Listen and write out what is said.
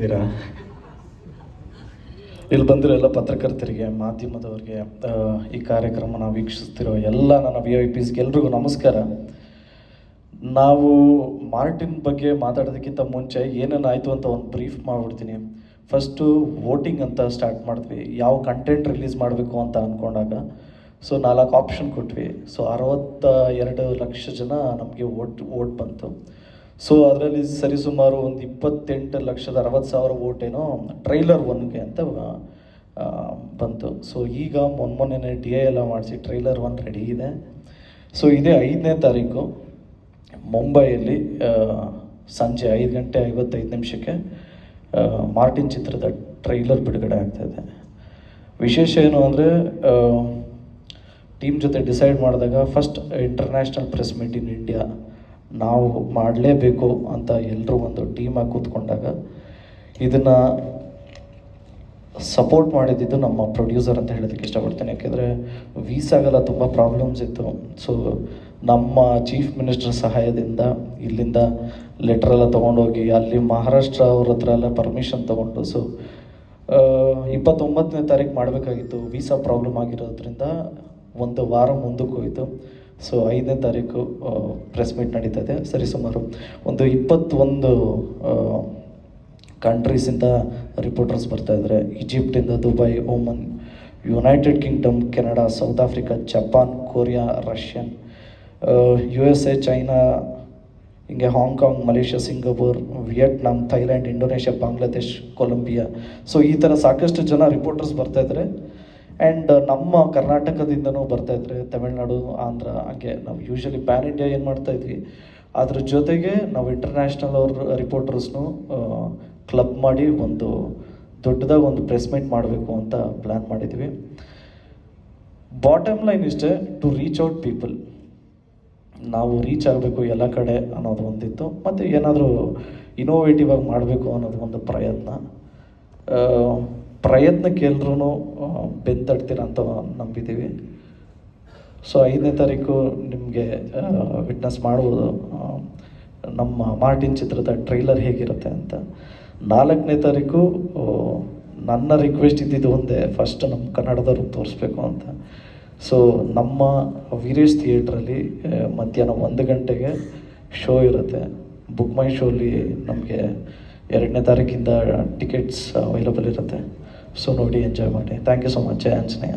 ಇದ್ದೀರಾ? ಇಲ್ಲಿ ಬಂದಿರೋ ಎಲ್ಲ ಪತ್ರಕರ್ತರಿಗೆ, ಮಾಧ್ಯಮದವರಿಗೆ, ಈ ಕಾರ್ಯಕ್ರಮನ ವೀಕ್ಷಿಸ್ತಿರೋ ಎಲ್ಲ ನನ್ನ VIP ಎಲ್ರಿಗೂ ನಮಸ್ಕಾರ. ನಾವು ಮಾರ್ಟಿನ್ ಬಗ್ಗೆ ಮಾತಾಡೋದಕ್ಕಿಂತ ಮುಂಚೆ ಏನೇನಾಯಿತು ಅಂತ ಒಂದು ಬ್ರೀಫ್ ಮಾಡಿಬಿಡ್ತೀನಿ. ಫಸ್ಟು ವೋಟಿಂಗ್ ಅಂತ ಸ್ಟಾರ್ಟ್ ಮಾಡಿದ್ವಿ. ಯಾವ ಕಂಟೆಂಟ್ ರಿಲೀಸ್ ಮಾಡಬೇಕು ಅಂತ ಅಂದ್ಕೊಂಡಾಗ 4 ಆಪ್ಷನ್ ಕೊಟ್ವಿ. 62 ಲಕ್ಷ ಜನ ನಮಗೆ ವೋಟ್ ಬಂತು. ಅದರಲ್ಲಿ ಸರಿಸುಮಾರು ಒಂದು 28,60,000 ವೋಟ್ ಏನೋ ಟ್ರೈಲರ್ 1ಗೆ ಅಂತ ಬಂತು. ಈಗ ಮೊನ್ನೆ DI ಎಲ್ಲ ಮಾಡಿಸಿ ಟ್ರೈಲರ್ 1 ರೆಡಿ ಇದೆ. ಇದೇ 5ನೇ ತಾರೀಕು ಮುಂಬೈಯಲ್ಲಿ ಸಂಜೆ 5:55 ಮಾರ್ಟಿನ್ ಚಿತ್ರದ ಟ್ರೈಲರ್ ಬಿಡುಗಡೆ ಆಗ್ತಾಯಿದೆ. ವಿಶೇಷ ಏನು ಅಂದರೆ ಟೀಮ್ ಜೊತೆ ಡಿಸೈಡ್ ಮಾಡಿದಾಗ first international press meet in India ನಾವು ಮಾಡಲೇಬೇಕು ಅಂತ ಎಲ್ಲರೂ ಒಂದು ಟೀಮಾಗಿ ಕೂತ್ಕೊಂಡಾಗ ಇದನ್ನು ಸಪೋರ್ಟ್ ಮಾಡಿದ್ದು ನಮ್ಮ ಪ್ರೊಡ್ಯೂಸರ್ ಅಂತ ಹೇಳೋದಕ್ಕೆ ಇಷ್ಟಪಡ್ತೀನಿ. ಯಾಕೆಂದರೆ ವೀಸಾಗೆಲ್ಲ ತುಂಬ ಪ್ರಾಬ್ಲಮ್ಸ್ ಇತ್ತು. ನಮ್ಮ ಚೀಫ್ ಮಿನಿಸ್ಟರ್ ಸಹಾಯದಿಂದ ಇಲ್ಲಿಂದ ಲೆಟ್ರೆಲ್ಲ ತೊಗೊಂಡೋಗಿ ಅಲ್ಲಿ ಮಹಾರಾಷ್ಟ್ರ ಅವ್ರ ಹತ್ರ ಎಲ್ಲ ಪರ್ಮಿಷನ್ ತೊಗೊಂಡು 29ನೇ ತಾರೀಕು ಮಾಡಬೇಕಾಗಿತ್ತು. ವೀಸಾ ಪ್ರಾಬ್ಲಮ್ ಆಗಿರೋದ್ರಿಂದ ಒಂದು ವಾರ ಮುಂದಕ್ಕೆ ಹೋಯಿತು. 5ನೇ ತಾರೀಕು ಪ್ರೆಸ್ ಮೀಟ್ ನಡೀತದೆ. ಸರಿಸುಮಾರು ಒಂದು 21 ಕಂಟ್ರೀಸಿಂದ ರಿಪೋರ್ಟರ್ಸ್ ಬರ್ತಾಯಿದ್ದಾರೆ. ಈಜಿಪ್ಟಿಂದ Dubai, Oman, United Kingdom, Canada, South Africa, Japan, Korea, Russian, USA, China, ಹಿಂಗೆ Hong Kong, Malaysia, Singapore, Vietnam, Thailand, Indonesia, Bangladesh, Colombia. ಈ ಥರ ಸಾಕಷ್ಟು ಜನ ರಿಪೋರ್ಟರ್ಸ್ ಬರ್ತಾಯಿದ್ದಾರೆ. ಆ್ಯಂಡ್ ನಮ್ಮ ಕರ್ನಾಟಕದಿಂದನೂ ಬರ್ತಾಯಿದ್ರೆ, ತಮಿಳ್ನಾಡು, ಆಂಧ್ರ, ಹಾಗೆ ನಾವು ಯೂಶ್ವಲಿ ಪ್ಯಾನ್ ಇಂಡಿಯಾ ಏನು ಮಾಡ್ತಾಯಿದ್ವಿ, ಅದ್ರ ಜೊತೆಗೆ ನಾವು ಇಂಟರ್ನ್ಯಾಷನಲ್ ಅವ್ರ ರಿಪೋರ್ಟರ್ಸ್ನು ಕ್ಲಬ್ ಮಾಡಿ ಒಂದು ದೊಡ್ಡದಾಗಿ ಒಂದು ಪ್ರೆಸ್ ಮೀಟ್ ಮಾಡಬೇಕು ಅಂತ ಪ್ಲ್ಯಾನ್ ಮಾಡಿದ್ವಿ. ಬಾಟಮ್ ಲೈನ್ ಇಷ್ಟೇ, ಟು ರೀಚ್ ಔಟ್ ಪೀಪಲ್. ನಾವು ರೀಚ್ ಆಗಬೇಕು ಎಲ್ಲ ಕಡೆ ಅನ್ನೋದು ಒಂದಿತ್ತು. ಮತ್ತು ಏನಾದರೂ ಇನೋವೇಟಿವ್ ಆಗಿ ಮಾಡಬೇಕು ಅನ್ನೋದು ಒಂದು ಪ್ರಯತ್ನಕ್ಕೆ ಎಲ್ಲರೂ ಬೆಂತಡ್ತೀರ ಅಂತ ನಂಬಿದ್ದೀವಿ. 5ನೇ ತಾರೀಕು ನಿಮಗೆ ವಿಟ್ನೆಸ್ ಮಾಡ್ಬೋದು ನಮ್ಮ ಮಾರ್ಟಿನ್ ಚಿತ್ರದ ಟ್ರೈಲರ್ ಹೇಗಿರುತ್ತೆ ಅಂತ. 4ನೇ ತಾರೀಕು ನನ್ನ ರಿಕ್ವೆಸ್ಟ್ ಇದ್ದಿದ್ದು ಒಂದೇ, ಫಸ್ಟ್ ನಮ್ಮ ಕನ್ನಡದವ್ರಿಗೆ ತೋರಿಸ್ಬೇಕು ಅಂತ. ನಮ್ಮ ವೀರೇಶ್ ಥಿಯೇಟ್ರಲ್ಲಿ ಮಧ್ಯಾಹ್ನ 1 ಗಂಟೆಗೆ ಶೋ ಇರುತ್ತೆ. ಬುಕ್ ಮೈ ಶೋಲಿ ನಮಗೆ 2ನೇ ತಾರೀಕಿಂದ ಟಿಕೆಟ್ಸ್ ಅವೈಲಬಲ್ ಇರುತ್ತೆ. ನೋಡಿ, ಎಂಜಾಯ್ ಮಾಡಿ. Thank you so much. ಜಯ ಆಂಜನೇಯ.